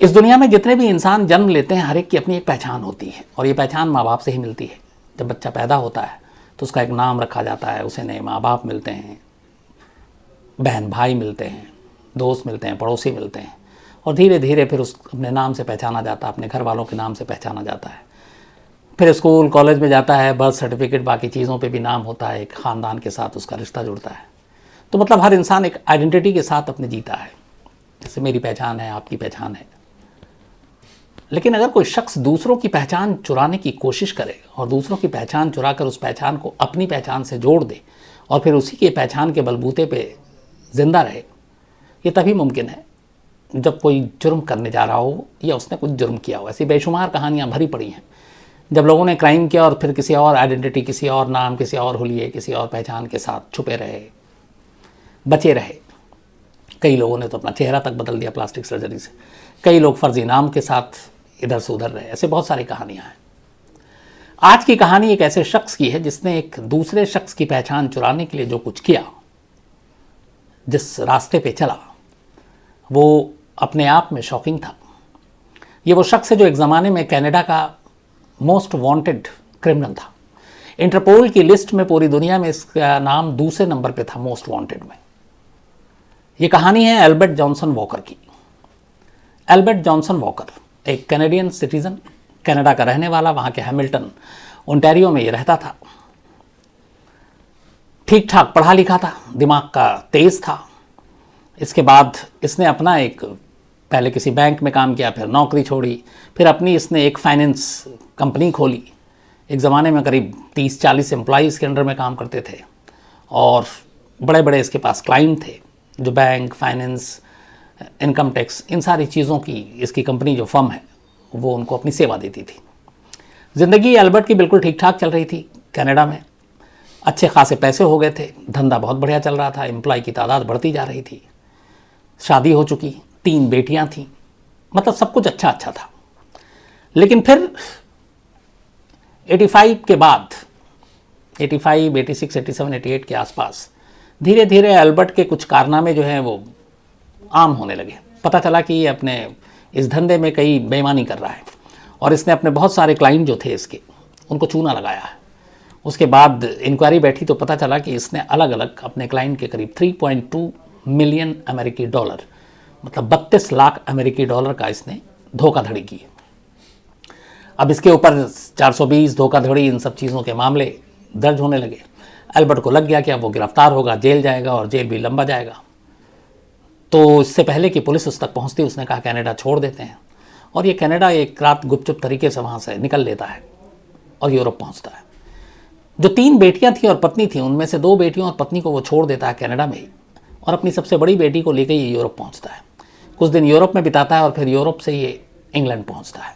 इस दुनिया में जितने भी इंसान जन्म लेते हैं, हर एक की अपनी एक पहचान होती है और ये पहचान माँ बाप से ही मिलती है। जब बच्चा पैदा होता है तो उसका एक नाम रखा जाता है, उसे नए माँ बाप मिलते हैं, बहन भाई मिलते हैं, दोस्त मिलते हैं, पड़ोसी मिलते हैं और धीरे धीरे फिर उस अपने नाम से पहचाना जाता है, अपने घर वालों के नाम से पहचाना जाता है। फिर स्कूल कॉलेज में जाता है, बर्थ सर्टिफिकेट बाकी चीज़ों पे भी नाम होता है, एक ख़ानदान के साथ उसका रिश्ता जुड़ता है। तो मतलब हर इंसान एक आइडेंटिटी के साथ अपने जीता है, जैसे मेरी पहचान है, आपकी पहचान है। लेकिन अगर कोई शख्स दूसरों की पहचान चुराने की कोशिश करे और दूसरों की पहचान चुराकर उस पहचान को अपनी पहचान से जोड़ दे और फिर उसी की पहचान के बलबूते पे जिंदा रहे, ये तभी मुमकिन है जब कोई जुर्म करने जा रहा हो या उसने कुछ जुर्म किया हो। ऐसी बेशुमार कहानियाँ भरी पड़ी हैं जब लोगों ने क्राइम किया और फिर किसी और आइडेंटिटी, किसी और नाम, किसी और हुलिये, किसी और पहचान के साथ छुपे रहे, बचे रहे। कई लोगों ने तो अपना चेहरा तक बदल दिया प्लास्टिक सर्जरी से, कई लोग फर्जी नाम के साथ इधर से उधर रहे। ऐसे बहुत सारी कहानियां हैं। आज की कहानी एक ऐसे शख्स की है जिसने एक दूसरे शख्स की पहचान चुराने के लिए जो कुछ किया, जिस रास्ते पे चला, वो अपने आप में शॉकिंग था। ये वो शख्स है जो एक ज़माने में कनाडा का मोस्ट वांटेड क्रिमिनल था। इंटरपोल की लिस्ट में पूरी दुनिया में इसका नाम दूसरे नंबर पे था मोस्ट वांटेड में। ये कहानी है एल्बर्ट जॉनसन वॉकर की। एल्बर्ट जॉनसन वॉकर एक कैनेडियन सिटीजन, कनाडा का रहने वाला, वहाँ के हैमिल्टन ओंटारियो में ये रहता था। ठीक ठाक पढ़ा लिखा था, दिमाग का तेज था। इसके बाद इसने अपना एक, पहले किसी बैंक में काम किया, फिर नौकरी छोड़ी, फिर अपनी इसने एक फाइनेंस कंपनी खोली। एक ज़माने में करीब 30-40 एम्प्लॉइज़ के अंडर में काम करते थे और बड़े बड़े इसके पास क्लाइंट थे जो बैंक, फाइनेंस, इनकम टैक्स, इन सारी चीज़ों की इसकी कंपनी जो फर्म है वो उनको अपनी सेवा देती थी। ज़िंदगी एल्बर्ट की बिल्कुल ठीक ठाक चल रही थी। कनाडा में अच्छे खासे पैसे हो गए थे, धंधा बहुत बढ़िया चल रहा था, एम्प्लॉय की तादाद बढ़ती जा रही थी, शादी हो चुकी, 3 बेटियां थीं, मतलब सब कुछ अच्छा अच्छा था। लेकिन फिर 85 के बाद, 85, 86, 87, 88 के आसपास धीरे धीरे एल्बर्ट के कुछ कारनामे जो हैं वो आम होने लगे। पता चला कि ये अपने इस धंधे में कई बेईमानी कर रहा है और इसने अपने बहुत सारे क्लाइंट जो थे इसके, उनको चूना लगाया है। उसके बाद इंक्वायरी बैठी तो पता चला कि इसने अलग अलग अपने क्लाइंट के करीब 3.2 मिलियन अमेरिकी डॉलर, मतलब 32 लाख अमेरिकी डॉलर का इसने धोखाधड़ी की। अब इसके ऊपर 420 धोखाधड़ी, इन सब चीज़ों के मामले दर्ज होने लगे। एल्बर्ट को लग गया कि अब वो गिरफ्तार होगा, जेल जाएगा और जेल भी लंबा जाएगा। तो इससे पहले कि पुलिस उस तक पहुंचती, उसने कहा कनाडा छोड़ देते हैं। और ये कनाडा एक रात गुपचुप तरीके से वहाँ से निकल लेता है और यूरोप पहुँचता है। जो 3 बेटियाँ थी और पत्नी थी, उनमें से 2 बेटियों और पत्नी को वो छोड़ देता है कनाडा में ही और अपनी सबसे बड़ी बेटी को लेकर ये यूरोप पहुँचता है। कुछ दिन यूरोप में बिताता है और फिर यूरोप से ये इंग्लैंड पहुँचता है।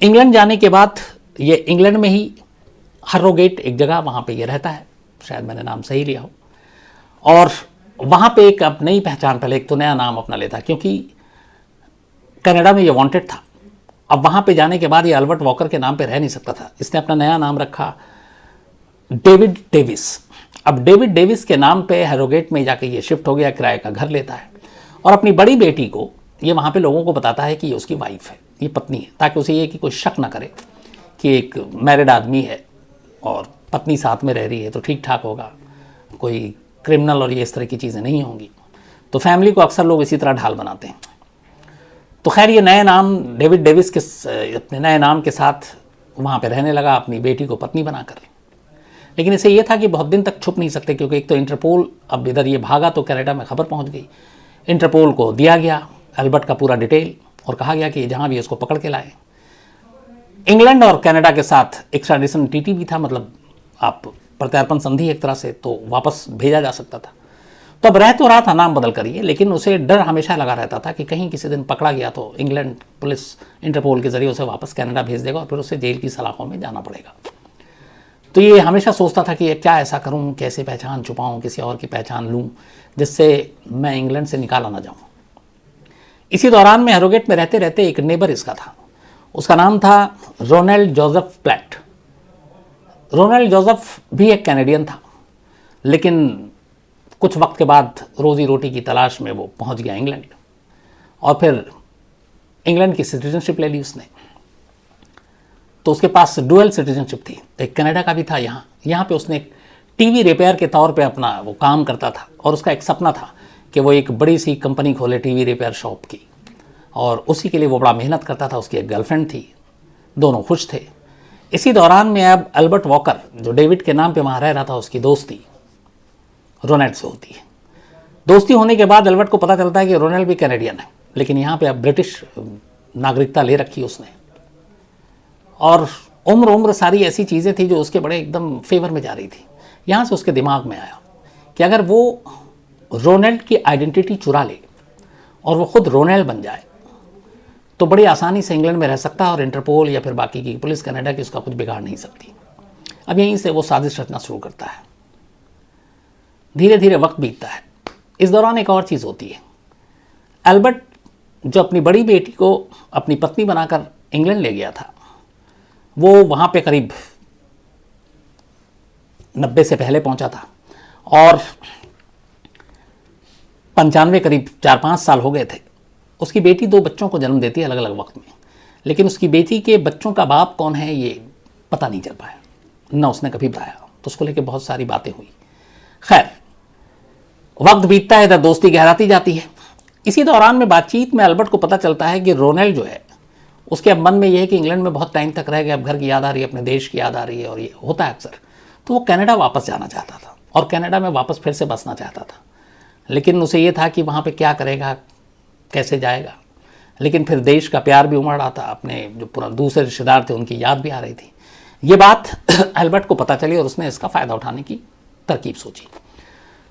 इंग्लैंड जाने के बाद ये इंग्लैंड में ही हर्रोगेट एक जगह, वहाँ पे ये रहता है, शायद मैंने नाम सही लिया हो, और वहाँ पे एक अब नई पहचान, पहले एक तो नया नाम अपना लेता क्योंकि कनाडा में ये वांटेड था। अब वहाँ पे जाने के बाद ये एल्बर्ट वॉकर के नाम पे रह नहीं सकता था, इसने अपना नया नाम रखा डेविड डेविस। अब डेविड डेविस के नाम पे हैरोगेट में जाके ये शिफ्ट हो गया, किराए का घर लेता है और अपनी बड़ी बेटी को ये वहाँ पे लोगों को बताता है कि ये उसकी वाइफ है, ये पत्नी है, ताकि उसे ये कि कोई शक ना करे कि एक मैरिड आदमी है और पत्नी साथ में रह रही है तो ठीक ठाक होगा, कोई क्रिमिनल और ये इस तरह की चीज़ें नहीं होंगी। तो फैमिली को अक्सर लोग इसी तरह ढाल बनाते हैं। तो खैर ये नए नाम डेविड डेविस के अपने नए नाम के साथ वहाँ पे रहने लगा, अपनी बेटी को पत्नी बनाकर। लेकिन इसे ये था कि बहुत दिन तक छुप नहीं सकते, क्योंकि एक तो इंटरपोल, अब इधर ये भागा तो कनाडा में खबर पहुँच गई। इंटरपोल को दिया गया एल्बर्ट का पूरा डिटेल और कहा गया कि जहाँ भी उसको पकड़ के लाए। इंग्लैंड और कनाडा के साथ एक्स्ट्राडिशन ट्रीटी भी था, मतलब आप प्रत्यार्पण संधि एक तरह से, तो वापस भेजा जा सकता था। तो अब रह तो रहा था नाम बदल करिए, लेकिन उसे डर हमेशा लगा रहता था कि कहीं किसी दिन पकड़ा गया तो इंग्लैंड पुलिस इंटरपोल के जरिए उसे वापस कनाडा भेज देगा और फिर उसे जेल की सलाखों में जाना पड़ेगा। तो ये हमेशा सोचता था कि क्या ऐसा करूं, कैसे पहचान छुपाऊं, किसी और की पहचान लूं जिससे मैं इंग्लैंड से निकाला ना जाऊं। इसी दौरान में हैरोगेट में रहते रहते एक नेबर इसका था, उसका नाम था Ronald Joseph Platt. Ronald Joseph भी एक कैनेडियन था, लेकिन कुछ वक्त के बाद रोजी रोटी की तलाश में वो पहुंच गया इंग्लैंड और फिर इंग्लैंड की सिटीजनशिप ले ली उसने। तो उसके पास डुअल सिटीजनशिप थी, एक कनाडा का भी था। यहाँ पे उसने टीवी रिपेयर के तौर पे अपना वो काम करता था, और उसका एक सपना था कि वो एक बड़ी सी कंपनी खोले टीवी रिपेयर शॉप की, और उसी के लिए वो बड़ा मेहनत करता था। उसकी एक गर्लफ्रेंड थी, दोनों खुश थे। इसी दौरान में अब अल्बर्ट वॉकर, जो डेविड के नाम पे वहाँ रह रहा था, उसकी दोस्ती रोनाल्ड से होती है। दोस्ती होने के बाद अल्बर्ट को पता चलता है कि रोनाल्ड भी कैनेडियन है, लेकिन यहाँ पे अब ब्रिटिश नागरिकता ले रखी उसने, और उम्र सारी ऐसी चीज़ें थी जो उसके बड़े एकदम फेवर में जा रही थी। यहाँ से उसके दिमाग में आया कि अगर वो रोनाल्ड की आइडेंटिटी चुरा ले और वो खुद रोनाल्ड बन जाए तो बड़ी आसानी से इंग्लैंड में रह सकता है, और इंटरपोल या फिर बाकी की पुलिस कनाडा की उसका कुछ बिगाड़ नहीं सकती। अब यहीं से वो साजिश रचना शुरू करता है। धीरे धीरे वक्त बीतता है। इस दौरान एक और चीज़ होती है। अल्बर्ट जो अपनी बड़ी बेटी को अपनी पत्नी बनाकर इंग्लैंड ले गया था, वो वहाँ पे करीब 90 से पहले पहुँचा था, और 95 करीब 4-5 साल हो गए थे। उसकी बेटी 2 बच्चों को जन्म देती है अलग अलग वक्त में, लेकिन उसकी बेटी के बच्चों का बाप कौन है ये पता नहीं चल पाया, ना उसने कभी बताया। तो उसको लेके बहुत सारी बातें हुई। खैर, वक्त बीतता है, इधर दोस्ती गहराती जाती है। इसी दौरान में बातचीत में अल्बर्ट को पता चलता है कि रोनाल्ड जो है उसके अब मन में ये है कि इंग्लैंड में बहुत टाइम तक रह गया, अब घर की याद आ रही है, अपने देश की याद आ रही है, और ये होता है अक्सर। तो वो कनाडा वापस जाना चाहता था, और कनाडा में वापस फिर से बसना चाहता था, लेकिन उसे ये था कि वहाँ पे क्या करेगा, कैसे जाएगा। लेकिन फिर देश का प्यार भी उमड़ रहा था, अपने जो पूरा दूसरे रिश्तेदार थे उनकी याद भी आ रही थी। ये बात अल्बर्ट को पता चली, और उसने इसका फ़ायदा उठाने की तरकीब सोची।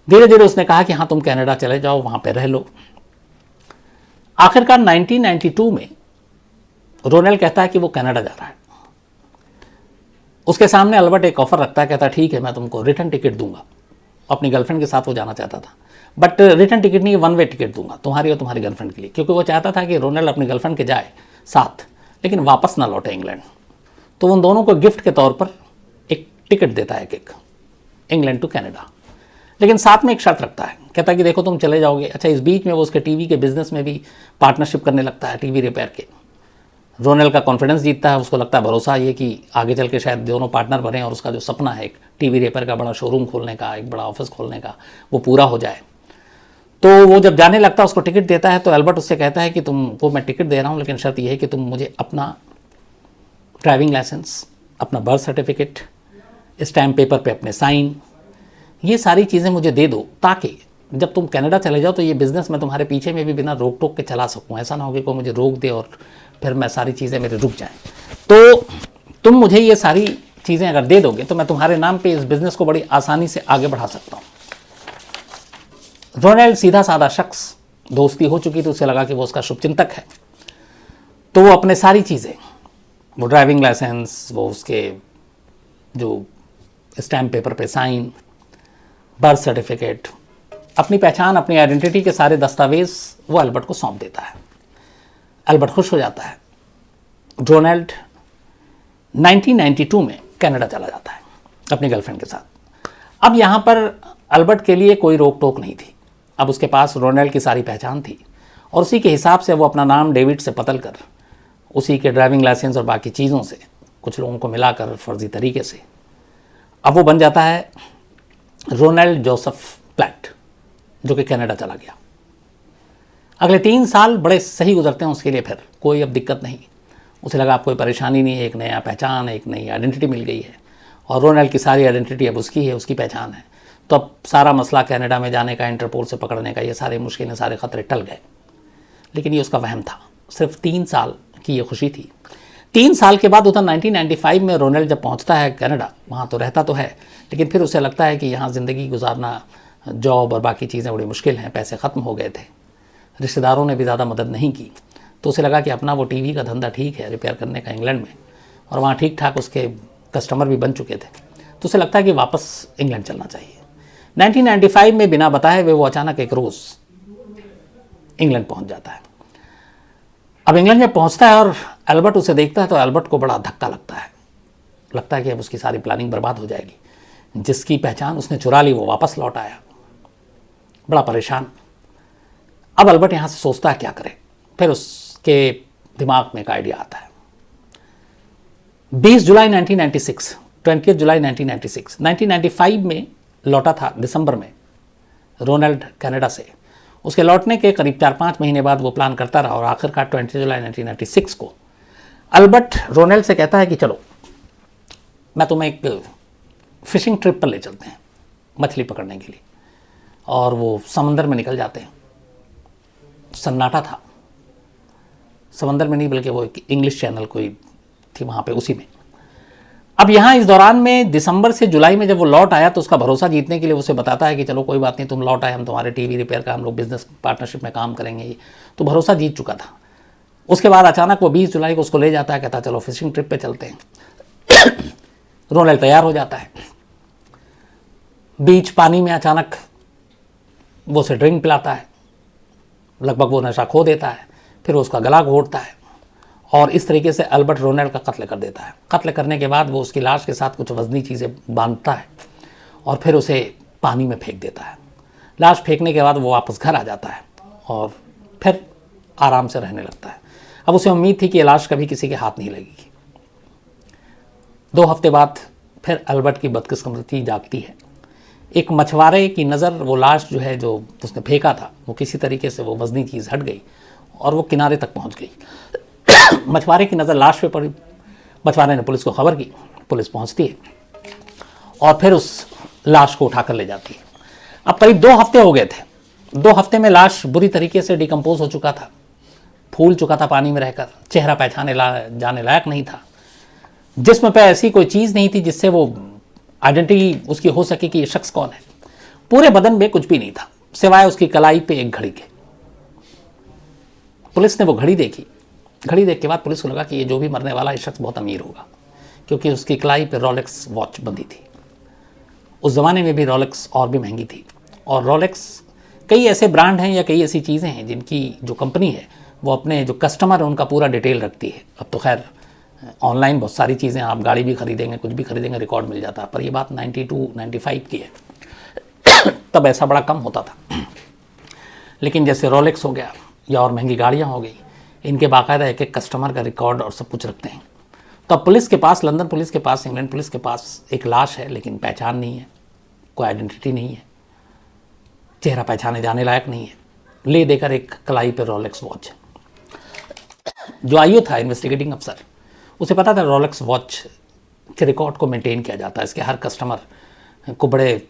धीरे धीरे उसने कहा कि हाँ, तुम कनाडा चले जाओ, वहाँ पे रह लो। आखिरकार 1992 में रोनाल्ड कहता है कि वो कनाडा जा रहा है। उसके सामने अल्बर्ट एक ऑफर रखता है, कहता है ठीक है, मैं तुमको रिटर्न टिकट दूंगा। अपनी गर्लफ्रेंड के साथ वो जाना चाहता था, बट रिटर्न टिकट नहीं, 1 वे टिकट दूंगा तुम्हारी और तुम्हारी गर्लफ्रेंड के लिए, क्योंकि वो चाहता था कि रोनाल्ड अपनी गर्लफ्रेंड के जाए साथ, लेकिन वापस ना लौटे इंग्लैंड। तो उन दोनों को गिफ्ट के तौर पर एक टिकट देता है, एक इंग्लैंड टू कनाडा, लेकिन साथ में एक शर्त रखता है। कहता है कि देखो तुम चले जाओगे। अच्छा, इस बीच में वो उसके टीवी के बिजनेस में भी पार्टनरशिप करने लगता है, टीवी रिपेयर के। रोनाल्ड का कॉन्फिडेंस जीतता है, उसको लगता है भरोसा ये कि आगे चल के शायद दोनों पार्टनर बने, और उसका जो सपना है एक टीवी रिपेयर का बड़ा शोरूम खोलने का, एक बड़ा ऑफिस खोलने का, वो पूरा हो जाए। तो वो जब जाने लगता है, उसको टिकट देता है, तो अल्बर्ट उससे कहता है कि तुमको मैं टिकट दे रहा हूँ, लेकिन शर्त यह है कि तुम मुझे अपना ड्राइविंग लाइसेंस, अपना बर्थ सर्टिफिकेट, स्टैम्प पेपर पे अपने साइन, ये सारी चीज़ें मुझे दे दो, ताकि जब तुम कनाडा चले जाओ तो ये बिज़नेस मैं तुम्हारे पीछे में भी बिना रोक टोक के चला सकूँ। ऐसा ना हो कि कोई मुझे रोक दे और फिर मैं सारी चीज़ें मेरे रुक जाएं। तो तुम मुझे ये सारी चीज़ें अगर दे दोगे तो मैं तुम्हारे नाम पे इस बिज़नेस को बड़ी आसानी से आगे बढ़ा सकता हूँ। रोनाल्ड सीधा साधा शख्स, दोस्ती हो चुकी थी, उसे लगा कि वो उसका शुभचिंतक है, तो वो अपने सारी चीज़ें, वो ड्राइविंग लाइसेंस, वो उसके जो स्टैम्प पेपर पे साइन, बर्थ सर्टिफिकेट, अपनी पहचान, अपनी आइडेंटिटी के सारे दस्तावेज वो अल्बर्ट को सौंप देता है। अल्बर्ट खुश हो जाता है। रोनाल्ड 1992 में कनाडा चला जाता है अपनी गर्लफ्रेंड के साथ। अब यहाँ पर अल्बर्ट के लिए कोई रोक टोक नहीं थी। अब उसके पास रोनाल्ड की सारी पहचान थी, और उसी के हिसाब से वो अपना नाम डेविड से बदल कर, उसी के ड्राइविंग लाइसेंस और बाकी चीज़ों से कुछ लोगों को मिलाकर फर्जी तरीके से अब वो बन जाता है रोनाल्ड जोसेफ प्लैट, जो कि कनाडा चला गया। अगले 3 साल बड़े सही गुजरते हैं उसके लिए। फिर कोई अब दिक्कत नहीं, उसे लगा अब कोई परेशानी नहीं है, एक नया पहचान, एक नई आइडेंटिटी मिल गई है, और रोनाल्ड की सारी आइडेंटिटी अब उसकी है, उसकी पहचान है। तो अब सारा मसला कनाडा में जाने का, इंटरपोल से पकड़ने का, ये सारे मुश्किलें, सारे ख़तरे टल गए। लेकिन ये उसका वहम था। सिर्फ 3 साल की ये खुशी थी। 3 साल के बाद उधर 1995 में रोनाल्ड जब पहुंचता है कनाडा, वहाँ तो रहता तो है, लेकिन फिर उसे लगता है कि यहाँ ज़िंदगी गुजारना, जॉब और बाकी चीज़ें बड़ी मुश्किल हैं, पैसे ख़त्म हो गए थे, रिश्तेदारों ने भी ज़्यादा मदद नहीं की। तो उसे लगा कि अपना वो टीवी का धंधा ठीक है रिपेयर करने का इंग्लैंड में, और वहाँ ठीक ठाक उसके कस्टमर भी बन चुके थे। तो उसे लगता है कि वापस इंग्लैंड चलना चाहिए। 1995 में बिना बताए हुए वो अचानक एक रोज़ इंग्लैंड पहुँच जाता है। अब इंग्लैंड में पहुँचता है और अल्बर्ट उसे देखता है, तो अल्बर्ट को बड़ा धक्का लगता है कि अब उसकी सारी प्लानिंग बर्बाद हो जाएगी। जिसकी पहचान उसने चुरा ली वो वापस लौट आया, बड़ा परेशान। अब अल्बर्ट यहाँ से सोचता है क्या करे। फिर उसके दिमाग में एक आइडिया आता है। 20 जुलाई 1996, 20 जुलाई 1996, 1995 में लौटा था दिसंबर में रोनाल्ड कनाडा से। उसके लौटने के करीब 4-5 महीने बाद वो प्लान करता रहा और आखिरकार 20 जुलाई 1996 को अल्बर्ट रोनाल्ड से कहता है कि चलो मैं तुम्हें एक फिशिंग ट्रिप पर ले चलते हैं मछली पकड़ने के लिए। और वो समंदर में निकल जाते हैं। सन्नाटा था, समंदर में नहीं बल्कि वो एक इंग्लिश चैनल कोई थी वहाँ पे, उसी में। अब यहाँ इस दौरान में दिसंबर से जुलाई में जब वो लौट आया तो उसका भरोसा जीतने के लिए उसे बताता है कि चलो कोई बात नहीं, तुम लौट आए, हम तुम्हारे टीवी रिपेयर का हम लोग बिजनेस पार्टनरशिप में काम करेंगे। तो भरोसा जीत चुका था। उसके बाद अचानक वो 20 जुलाई को उसको ले जाता है, कहता है चलो फिशिंग ट्रिप पे चलते हैं। रोनाल्ड तैयार हो जाता है। बीच पानी में अचानक वो उसे ड्रिंक पिलाता है, लगभग वो नशा खो देता है, फिर उसका गला घोटता है और इस तरीके से अल्बर्ट रोनाल्ड का कत्ल कर देता है। कत्ल करने के बाद वो उसकी लाश के साथ कुछ वजनी चीज़ें बांधता है और फिर उसे पानी में फेंक देता है। लाश फेंकने के बाद वो वापस घर आ जाता है और फिर आराम से रहने लगता है। अब उसे उम्मीद थी कि ये लाश कभी किसी के हाथ नहीं लगेगी। 2 हफ्ते बाद फिर अल्बर्ट की बदकिस्मती जागती है। एक मछुआरे की नज़र वो लाश जो है जो उसने फेंका था वो किसी तरीके से वो वजनी चीज़ हट गई और वो किनारे तक पहुंच गई। मछुआरे की नज़र लाश पे पड़ी। मछुआरे ने पुलिस को खबर की, पुलिस पहुंचती है और फिर उस लाश को उठाकर ले जाती है। अब करीब 2 हफ्ते हो गए थे। 2 हफ्ते में लाश बुरी तरीके से डिकम्पोज हो चुका था, फूल चुका था पानी में रहकर, चेहरा पहचाने जाने लायक नहीं था, जिस्म पे ऐसी कोई चीज़ नहीं थी जिससे वो आइडेंटिटी उसकी हो सके कि ये शख्स कौन है। पूरे बदन में कुछ भी नहीं था सिवाय उसकी कलाई पे एक घड़ी के। पुलिस ने वो घड़ी देखी। घड़ी देख के बाद पुलिस को लगा कि ये जो भी मरने वाला ये शख्स बहुत अमीर होगा, क्योंकि उसकी कलाई पे रोलेक्स वॉच बंधी थी। उस ज़माने में भी रोलेक्स और भी महंगी थी और रोलेक्स कई ऐसे ब्रांड हैं या कई ऐसी चीज़ें हैं जिनकी जो कंपनी है वो अपने जो कस्टमर है उनका पूरा डिटेल रखती है। अब तो खैर ऑनलाइन बहुत सारी चीज़ें, आप गाड़ी भी खरीदेंगे, कुछ भी खरीदेंगे, रिकॉर्ड मिल जाता है, पर ये बात 92-95 की है। तब ऐसा बड़ा कम होता था। लेकिन जैसे रोलेक्स हो गया या और महंगी गाड़ियाँ हो गई, इनके बाकायदा एक एक कस्टमर का रिकॉर्ड और सब कुछ रखते हैं। तो अब पुलिस के पास, लंदन पुलिस के पास, इंग्लैंड पुलिस के पास एक लाश है, लेकिन पहचान नहीं है, कोई आइडेंटिटी नहीं है, चेहरा पहचाने जाने लायक नहीं है। ले देकर एक कलाई पर रोलेक्स वॉच। जो आईओ था, इन्वेस्टिगेटिंग अफसर, उसे पता था रोलेक्स वॉच के रिकॉर्ड को मेंटेन किया जाता है, इसके हर कस्टमर को बड़े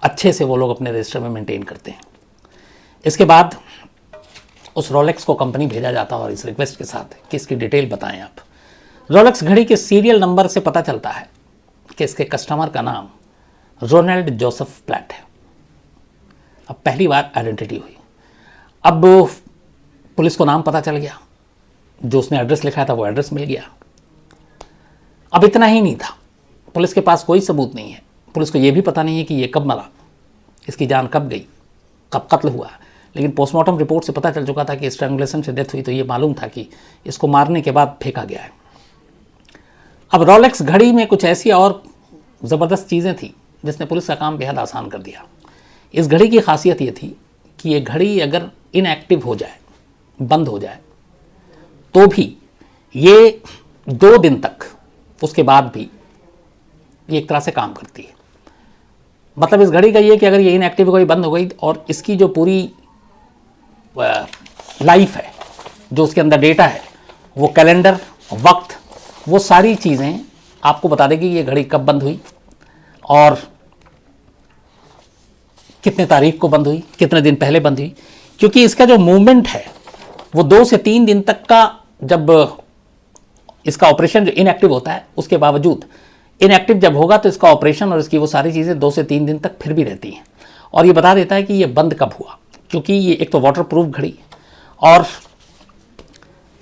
अच्छे से वो लोग अपने रजिस्टर में मेंटेन करते हैं। इसके बाद उस रोलेक्स को कंपनी भेजा जाता है और इस रिक्वेस्ट के साथ कि इसकी डिटेल बताएं आप। रोलेक्स घड़ी के सीरियल नंबर से पता चलता है कि इसके कस्टमर का नाम रोनाल्ड जोसेफ प्लैट है। अब पहली बार आइडेंटिटी हुई। अब पुलिस को नाम पता चल गया, जो उसने एड्रेस लिखा था वो एड्रेस मिल गया। अब इतना ही नहीं था, पुलिस के पास कोई सबूत नहीं है। पुलिस को ये भी पता नहीं है कि ये कब मरा, इसकी जान कब गई, कब कत्ल हुआ। लेकिन पोस्टमार्टम रिपोर्ट से पता चल चुका था कि स्ट्रैंगुलेशन से डेथ हुई, तो ये मालूम था कि इसको मारने के बाद फेंका गया है। अब रोलेक्स घड़ी में कुछ ऐसी और ज़बरदस्त चीज़ें थी जिसने पुलिस का काम बेहद आसान कर दिया। इस घड़ी की खासियत ये थी कि ये घड़ी अगर इनएक्टिव हो जाए, बंद हो जाए, तो भी ये 2 दिन तक, उसके बाद भी ये एक तरह से काम करती है। मतलब इस घड़ी का ये कि अगर ये इनएक्टिव हो गई, बंद हो गई, और इसकी जो पूरी लाइफ है, जो उसके अंदर डेटा है, वो कैलेंडर, वक्त, वो सारी चीज़ें आपको बता देगी कि ये घड़ी कब बंद हुई और कितने तारीख को बंद हुई, कितने दिन पहले बंद हुई। क्योंकि इसका जो मूवमेंट है वो 2 से 3 दिन तक का, जब इसका ऑपरेशन जो इनएक्टिव होता है, उसके बावजूद इनएक्टिव जब होगा तो इसका ऑपरेशन और इसकी वो सारी चीज़ें 2 से 3 दिन तक फिर भी रहती हैं। और ये बता देता है कि ये बंद कब हुआ, क्योंकि ये एक तो वाटर प्रूफ घड़ी, और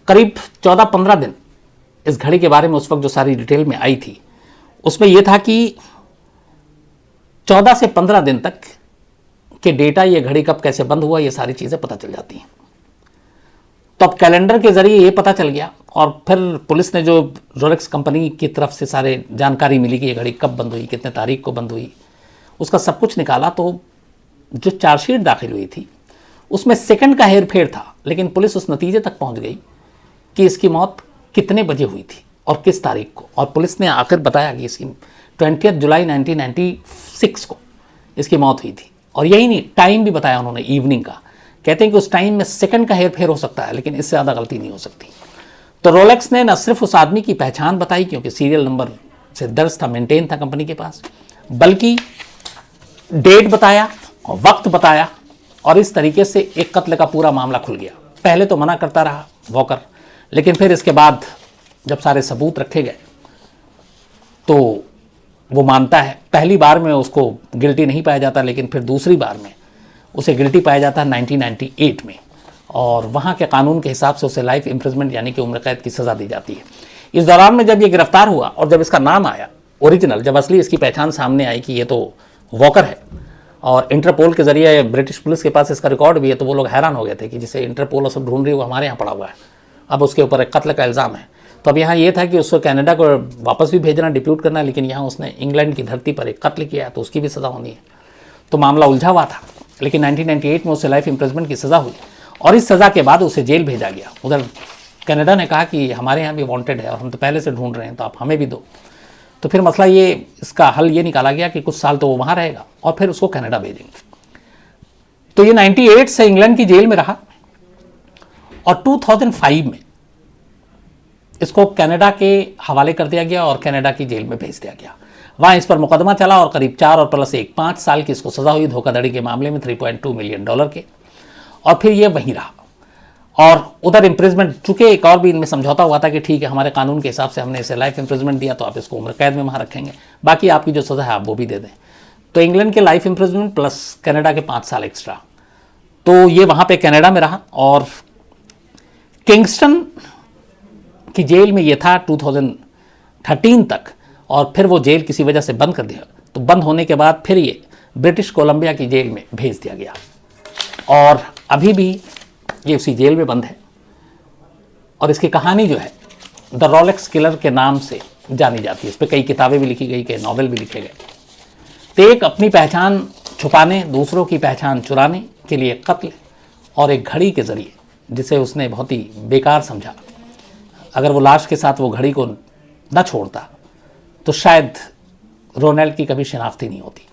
करीब 14-15 दिन इस घड़ी के बारे में उस वक्त जो सारी डिटेल में आई थी, उसमें यह था कि 14 से 15 दिन तक के डेटा, ये घड़ी कब कैसे बंद हुआ, ये सारी चीज़ें पता चल जाती हैं। तो अब कैलेंडर के ज़रिए ये पता चल गया, और फिर पुलिस ने जो रोलेक्स कंपनी की तरफ से सारे जानकारी मिली कि ये घड़ी कब बंद हुई, कितने तारीख को बंद हुई, उसका सब कुछ निकाला। तो जो चार्जशीट दाखिल हुई थी उसमें सेकंड का हेर फेर था, लेकिन पुलिस उस नतीजे तक पहुंच गई कि इसकी मौत कितने बजे हुई थी और किस तारीख को, और पुलिस ने आखिर बताया कि इसकी 20 जुलाई 1996 को इसकी मौत हुई थी। और यही नहीं, टाइम भी बताया उन्होंने, इवनिंग का। कहते हैं कि उस टाइम में सेकंड का हेर फेर हो सकता है, लेकिन इससे ज़्यादा गलती नहीं हो सकती। तो रोलेक्स ने न सिर्फ उस आदमी की पहचान बताई, क्योंकि सीरियल नंबर से दर्ज था, मेंटेन था कंपनी के पास, बल्कि डेट बताया और वक्त बताया, और इस तरीके से एक कत्ल का पूरा मामला खुल गया। पहले तो मना करता रहा वॉकर, लेकिन फिर इसके बाद जब सारे सबूत रखे गए तो वो मानता है। पहली बार में उसको गिल्टी नहीं पाया जाता, लेकिन फिर दूसरी बार में उसे गिल्टी पाया जाता है 1998 में, और वहाँ के कानून के हिसाब से उसे लाइफ इम्प्रिजमेंट यानी कि उम्र कैद की सज़ा दी जाती है। इस दौरान में जब ये गिरफ्तार हुआ और जब इसका नाम आया ओरिजिनल, जब असली इसकी पहचान सामने आई कि ये तो वॉकर है, और इंटरपोल के जरिए ब्रिटिश पुलिस के पास इसका रिकॉर्ड भी है, तो वो लोग हैरान हो गए थे कि जिसे इंटरपोल और सब ढूंढ रही है वो हमारे यहाँ पड़ा हुआ है, अब उसके ऊपर एक कत्ल का इल्ज़ाम है। तो अब यहाँ ये था कि उसको कनाडा को वापस भी भेजना, डिप्यूट करना, लेकिन यहाँ उसने इंग्लैंड की धरती पर एक कत्ल किया तो उसकी भी सज़ा होनी है। तो मामला उलझा हुआ था, लेकिन 1998 में उसे लाइफ इम्प्रिजमेंट की सज़ा हुई, और इस सज़ा के बाद उसे जेल भेजा गया। उधर कनाडा ने कहा कि हमारे यहाँ भी वांटेड है और हम तो पहले से ढूंढ रहे हैं, तो आप हमें भी दो। तो फिर मसला ये, इसका हल ये निकाला गया कि कुछ साल तो वो वहाँ रहेगा और फिर उसको कनाडा भेजेंगे। तो ये 98 से इंग्लैंड की जेल में रहा, और 2005 में इसको कनाडा के हवाले कर दिया गया और कनाडा की जेल में भेज दिया गया। वहाँ इस पर मुकदमा चला और करीब 4 और प्लस 1 5 साल की इसको सज़ा हुई धोखाधड़ी के मामले में $3.2 मिलियन के, और फिर ये वहीं रहा। और उधर इम्प्रिजमेंट, चूँकि एक और भी इनमें समझौता हुआ था कि ठीक है हमारे कानून के हिसाब से हमने इसे लाइफ इम्प्रिजमेंट दिया, तो आप इसको उम्र कैद में वहाँ रखेंगे, बाकी आपकी जो सज़ा है आप वो भी दे दें। तो इंग्लैंड के लाइफ इम्प्रिजमेंट प्लस कनाडा के 5 साल एक्स्ट्रा, तो ये वहाँ पे कनाडा में रहा। और किंगस्टन की जेल में ये था 2013 तक, और फिर वो जेल किसी वजह से बंद कर दिया। तो बंद होने के बाद फिर ये ब्रिटिश कोलंबिया की जेल में भेज दिया गया, और अभी भी ये उसी जेल में बंद है। और इसकी कहानी जो है द रोलेक्स किलर के नाम से जानी जाती है। इस पर कई किताबें भी लिखी गई, कई नॉवेल भी लिखे गए। तो एक अपनी पहचान छुपाने, दूसरों की पहचान चुराने के लिए कत्ल, और एक घड़ी के ज़रिए जिसे उसने बहुत ही बेकार समझा, अगर वो लाश के साथ वो घड़ी को न छोड़ता तो शायद रोनेल्ड की कभी शिनाख्त ही नहीं होती।